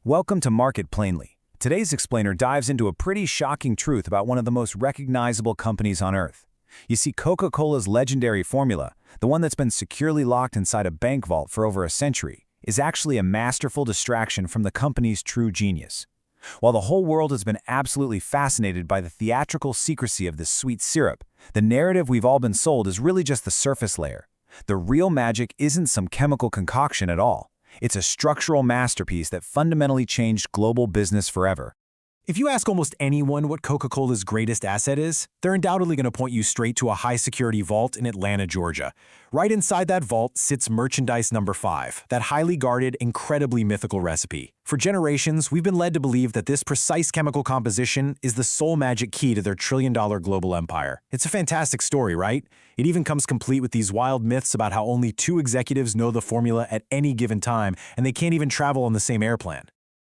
Welcome to Market Plainly. Today's explainer dives into a pretty shocking truth about one of the most recognizable companies on Earth. You see, Coca-Cola's legendary formula, the one that's been securely locked inside a bank vault for over a century, is actually a masterful distraction from the company's true genius. While the whole world has been absolutely fascinated by the theatrical secrecy of this sweet syrup, the narrative we've all been sold is really just the surface layer. The real magic isn't some chemical concoction at all. It's a structural masterpiece that fundamentally changed global business forever. If you ask almost anyone what Coca-Cola's greatest asset is, they're undoubtedly going to point you straight to a high-security vault in Atlanta, Georgia. Right inside that vault sits merchandise number 5, that highly guarded, incredibly mythical recipe. For generations, we've been led to believe that this precise chemical composition is the sole magic key to their trillion-dollar global empire. It's a fantastic story, right? It even comes complete with these wild myths about how only 2 executives know the formula at any given time, and they can't even travel on the same airplane.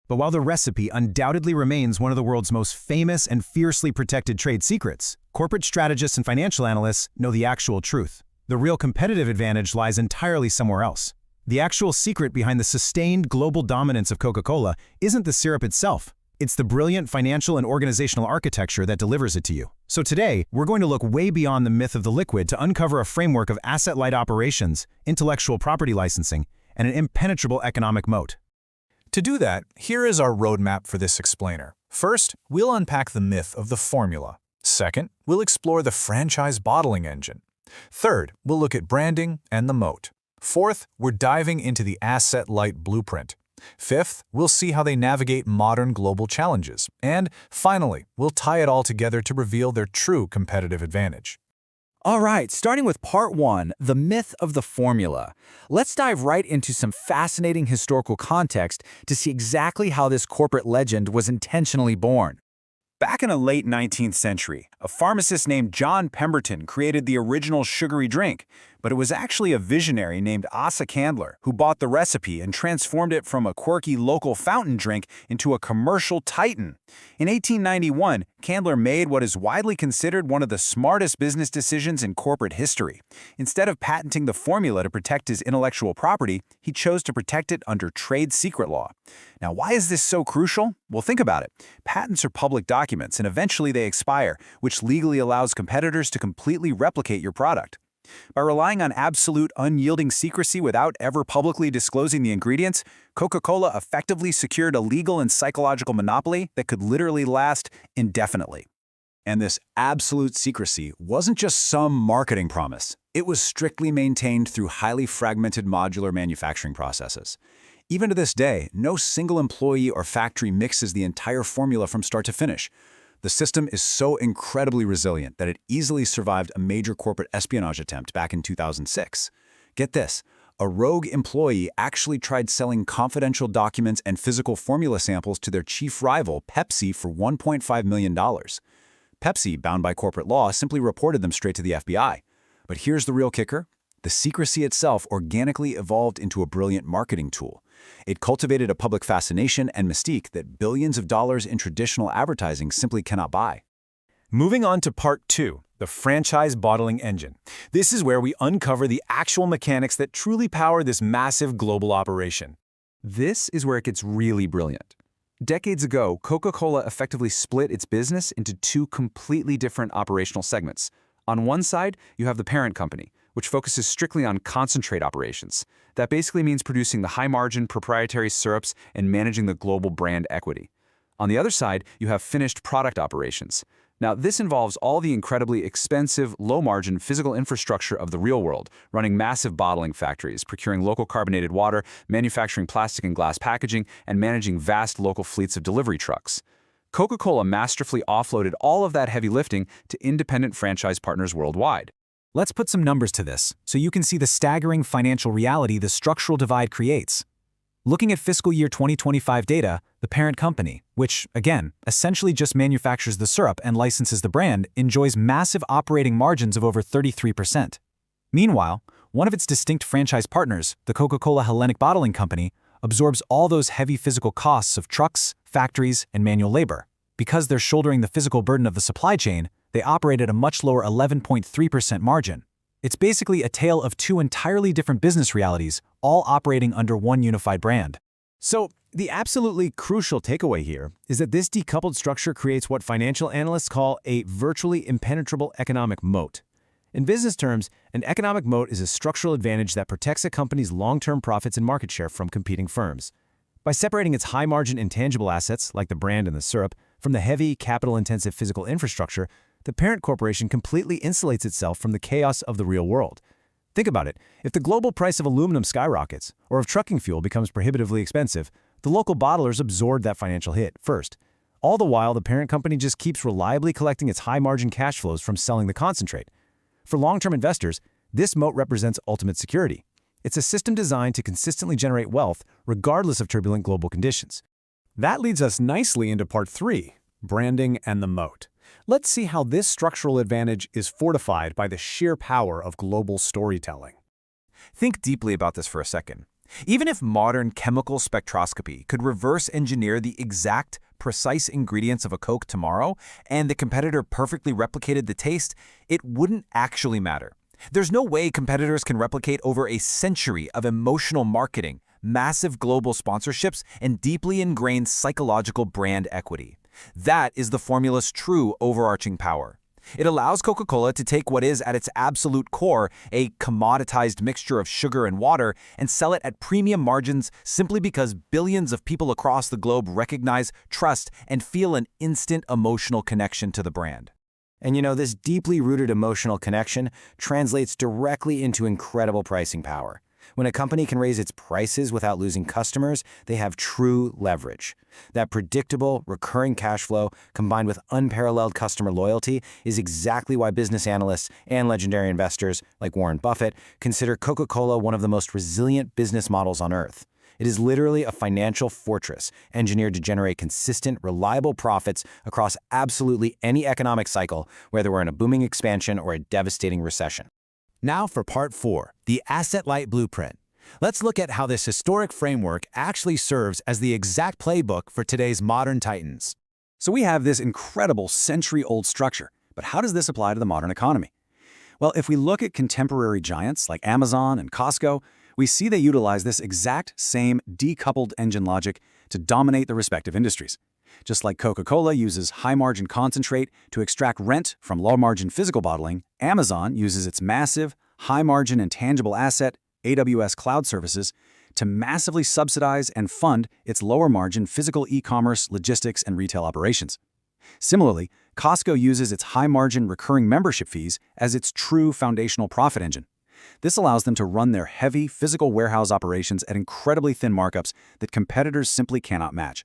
But while the recipe undoubtedly remains one of the world's most famous and fiercely protected trade secrets, corporate strategists and financial analysts know the actual truth. The real competitive advantage lies entirely somewhere else. The actual secret behind the sustained global dominance of Coca-Cola isn't the syrup itself. It's the brilliant financial and organizational architecture that delivers it to you. So today, we're going to look way beyond the myth of the liquid to uncover a framework of asset-light operations, intellectual property licensing, and an impenetrable economic moat. To do that, here is our roadmap for this explainer. First, we'll unpack the myth of the formula. Second, we'll explore the franchise bottling engine. Third, we'll look at branding and the moat. Fourth, we're diving into the asset-light blueprint. Fifth, we'll see how they navigate modern global challenges. And finally, we'll tie it all together to reveal their true competitive advantage. All right, starting with part 1, the myth of the formula. Let's dive right into some fascinating historical context to see exactly how this corporate legend was intentionally born. Back in the late 19th century, a pharmacist named John Pemberton created the original sugary drink, but it was actually a visionary named Asa Candler who bought the recipe and transformed it from a quirky local fountain drink into a commercial titan. In 1891, Candler made what is widely considered one of the smartest business decisions in corporate history. Instead of patenting the formula to protect his intellectual property, he chose to protect it under trade secret law. Now, why is this so crucial? Well, think about it. Patents are public documents, and eventually they expire, which legally allows competitors to completely replicate your product. By relying on absolute, unyielding secrecy without ever publicly disclosing the ingredients, Coca-Cola effectively secured a legal and psychological monopoly that could literally last indefinitely. And this absolute secrecy wasn't just some marketing promise. It was strictly maintained through highly fragmented modular manufacturing processes. Even to this day, no single employee or factory mixes the entire formula from start to finish. The system is so incredibly resilient that it easily survived a major corporate espionage attempt back in 2006. Get this, a rogue employee actually tried selling confidential documents and physical formula samples to their chief rival, Pepsi, for $1.5 million. Pepsi, bound by corporate law, simply reported them straight to the FBI. But here's the real kicker. The secrecy itself organically evolved into a brilliant marketing tool. It cultivated a public fascination and mystique that billions of dollars in traditional advertising simply cannot buy. Moving on to part 2, the franchise bottling engine. This is where we uncover the actual mechanics that truly power this massive global operation. This is where it gets really brilliant. Decades ago, Coca-Cola effectively split its business into 2 completely different operational segments. On one side, you have the parent company, which focuses strictly on concentrate operations. That basically means producing the high-margin proprietary syrups and managing the global brand equity. On the other side, you have finished product operations. Now, this involves all the incredibly expensive, low-margin physical infrastructure of the real world, running massive bottling factories, procuring local carbonated water, manufacturing plastic and glass packaging, and managing vast local fleets of delivery trucks. Coca-Cola masterfully offloaded all of that heavy lifting to independent franchise partners worldwide. Let's put some numbers to this, so you can see the staggering financial reality the structural divide creates. Looking at fiscal year 2025 data, the parent company, which, again, essentially just manufactures the syrup and licenses the brand, enjoys massive operating margins of over 33%. Meanwhile, one of its distinct franchise partners, the Coca-Cola Hellenic Bottling Company, absorbs all those heavy physical costs of trucks, factories, and manual labor. Because they're shouldering the physical burden of the supply chain, they operate at a much lower 11.3% margin. It's basically a tale of 2 entirely different business realities, all operating under one unified brand. So, The absolutely crucial takeaway here is that this decoupled structure creates what financial analysts call a virtually impenetrable economic moat. In business terms, an economic moat is a structural advantage that protects a company's long-term profits and market share from competing firms. By separating its high-margin intangible assets, like the brand and the syrup, from the heavy, capital-intensive physical infrastructure, the parent corporation completely insulates itself from the chaos of the real world. Think about it. If the global price of aluminum skyrockets, or if trucking fuel becomes prohibitively expensive, the local bottlers absorb that financial hit first. All the while, the parent company just keeps reliably collecting its high-margin cash flows from selling the concentrate. For long-term investors, this moat represents ultimate security. It's a system designed to consistently generate wealth regardless of turbulent global conditions. That leads us nicely into part 3, branding and the moat. Let's see how this structural advantage is fortified by the sheer power of global storytelling. Think deeply about this for a second. Even if modern chemical spectroscopy could reverse engineer the exact, precise ingredients of a Coke tomorrow, and the competitor perfectly replicated the taste, it wouldn't actually matter. There's no way competitors can replicate over a century of emotional marketing, massive global sponsorships, and deeply ingrained psychological brand equity. That is the formula's true overarching power. It allows Coca-Cola to take what is at its absolute core a commoditized mixture of sugar and water and sell it at premium margins simply because billions of people across the globe recognize, trust, and feel an instant emotional connection to the brand. And this deeply rooted emotional connection translates directly into incredible pricing power. When a company can raise its prices without losing customers, they have true leverage. That predictable, recurring cash flow, combined with unparalleled customer loyalty, is exactly why business analysts and legendary investors, like Warren Buffett, consider Coca-Cola one of the most resilient business models on Earth. It is literally a financial fortress, engineered to generate consistent, reliable profits across absolutely any economic cycle, whether we're in a booming expansion or a devastating recession. Now for part 4, the asset-light blueprint. Let's look at how this historic framework actually serves as the exact playbook for today's modern titans. So we have this incredible century-old structure, but how does this apply to the modern economy? Well, if we look at contemporary giants like Amazon and Costco, we see they utilize this exact same decoupled engine logic to dominate the respective industries. Just like Coca-Cola uses high-margin concentrate to extract rent from low-margin physical bottling, Amazon uses its massive, high-margin intangible asset, AWS cloud services, to massively subsidize and fund its lower-margin physical e-commerce, logistics, and retail operations. Similarly, Costco uses its high-margin recurring membership fees as its true foundational profit engine. This allows them to run their heavy physical warehouse operations at incredibly thin markups that competitors simply cannot match.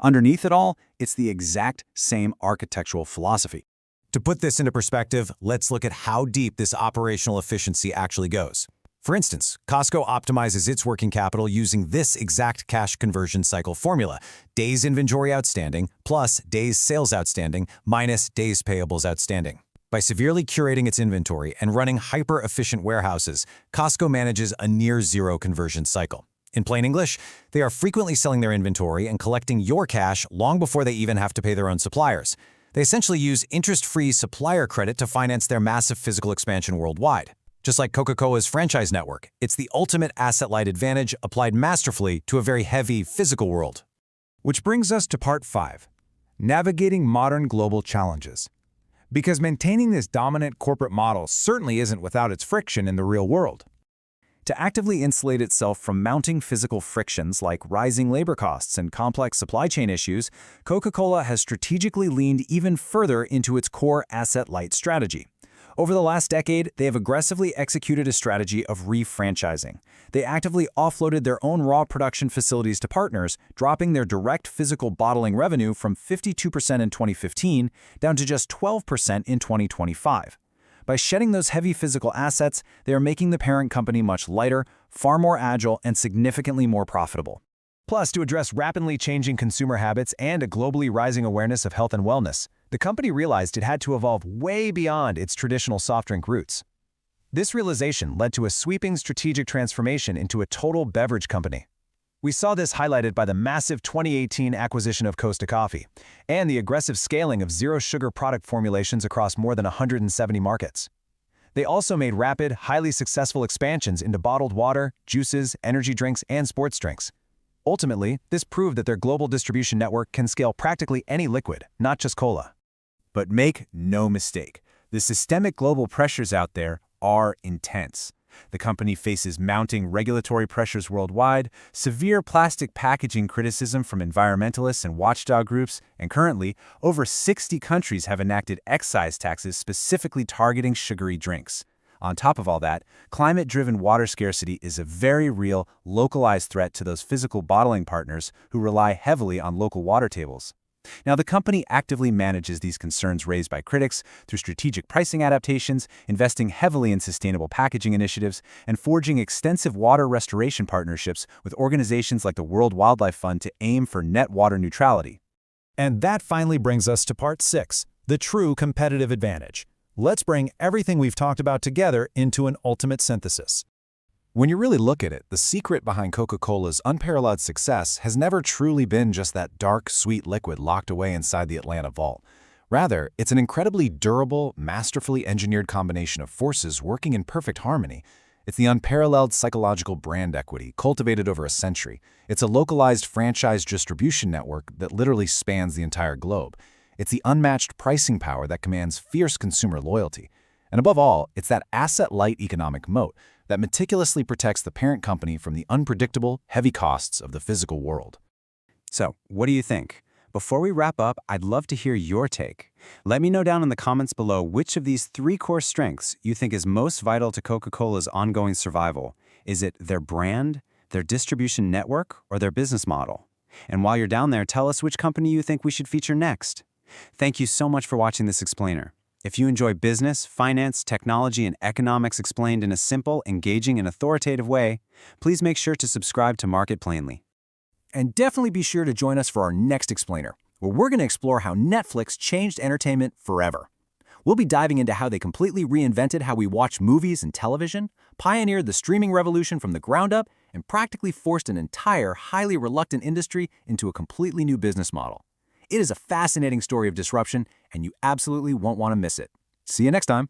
Underneath it all, it's the exact same architectural philosophy. To put this into perspective, let's look at how deep this operational efficiency actually goes. For instance, Costco optimizes its working capital using this exact cash conversion cycle formula: days inventory outstanding plus days sales outstanding minus days payables outstanding. By severely curating its inventory and running hyper-efficient warehouses, Costco manages a near-zero conversion cycle. In plain English, they are frequently selling their inventory and collecting your cash long before they even have to pay their own suppliers. They essentially use interest-free supplier credit to finance their massive physical expansion worldwide. Just like Coca-Cola's franchise network, it's the ultimate asset-light advantage applied masterfully to a very heavy physical world. Which brings us to part 5, navigating modern global challenges. Because maintaining this dominant corporate model certainly isn't without its friction in the real world. To actively insulate itself from mounting physical frictions like rising labor costs and complex supply chain issues, Coca-Cola has strategically leaned even further into its core asset-light strategy. Over the last decade, they have aggressively executed a strategy of refranchising. They actively offloaded their own raw production facilities to partners, dropping their direct physical bottling revenue from 52% in 2015 down to just 12% in 2025. By shedding those heavy physical assets, they are making the parent company much lighter, far more agile, and significantly more profitable. Plus, to address rapidly changing consumer habits and a globally rising awareness of health and wellness, the company realized it had to evolve way beyond its traditional soft drink roots. This realization led to a sweeping strategic transformation into a total beverage company. We saw this highlighted by the massive 2018 acquisition of Costa Coffee and the aggressive scaling of zero-sugar product formulations across more than 170 markets. They also made rapid, highly successful expansions into bottled water, juices, energy drinks, and sports drinks. Ultimately, this proved that their global distribution network can scale practically any liquid, not just cola. But make no mistake, the systemic global pressures out there are intense. The company faces mounting regulatory pressures worldwide, severe plastic packaging criticism from environmentalists and watchdog groups, and currently, over 60 countries have enacted excise taxes specifically targeting sugary drinks. On top of all that, climate-driven water scarcity is a very real, localized threat to those physical bottling partners who rely heavily on local water tables. Now, the company actively manages these concerns raised by critics through strategic pricing adaptations, investing heavily in sustainable packaging initiatives, and forging extensive water restoration partnerships with organizations like the World Wildlife Fund to aim for net water neutrality. And that finally brings us to part 6, the true competitive advantage. Let's bring everything we've talked about together into an ultimate synthesis. When you really look at it, the secret behind Coca-Cola's unparalleled success has never truly been just that dark, sweet liquid locked away inside the Atlanta vault. Rather, it's an incredibly durable, masterfully engineered combination of forces working in perfect harmony. It's the unparalleled psychological brand equity cultivated over a century. It's a localized franchise distribution network that literally spans the entire globe. It's the unmatched pricing power that commands fierce consumer loyalty. And above all, it's that asset-light economic moat that meticulously protects the parent company from the unpredictable, heavy costs of the physical world. So, what do you think? Before we wrap up, I'd love to hear your take. Let me know down in the comments below which of these 3 core strengths you think is most vital to Coca-Cola's ongoing survival. Is it their brand, their distribution network, or their business model? And while you're down there, tell us which company you think we should feature next. Thank you so much for watching this explainer. If you enjoy business, finance, technology, and economics explained in a simple, engaging, and authoritative way, please make sure to subscribe to Market Plainly. And definitely be sure to join us for our next explainer, where we're going to explore how Netflix changed entertainment forever. We'll be diving into how they completely reinvented how we watch movies and television, pioneered the streaming revolution from the ground up, and practically forced an entire, highly reluctant industry into a completely new business model. It is a fascinating story of disruption, and you absolutely won't want to miss it. See you next time.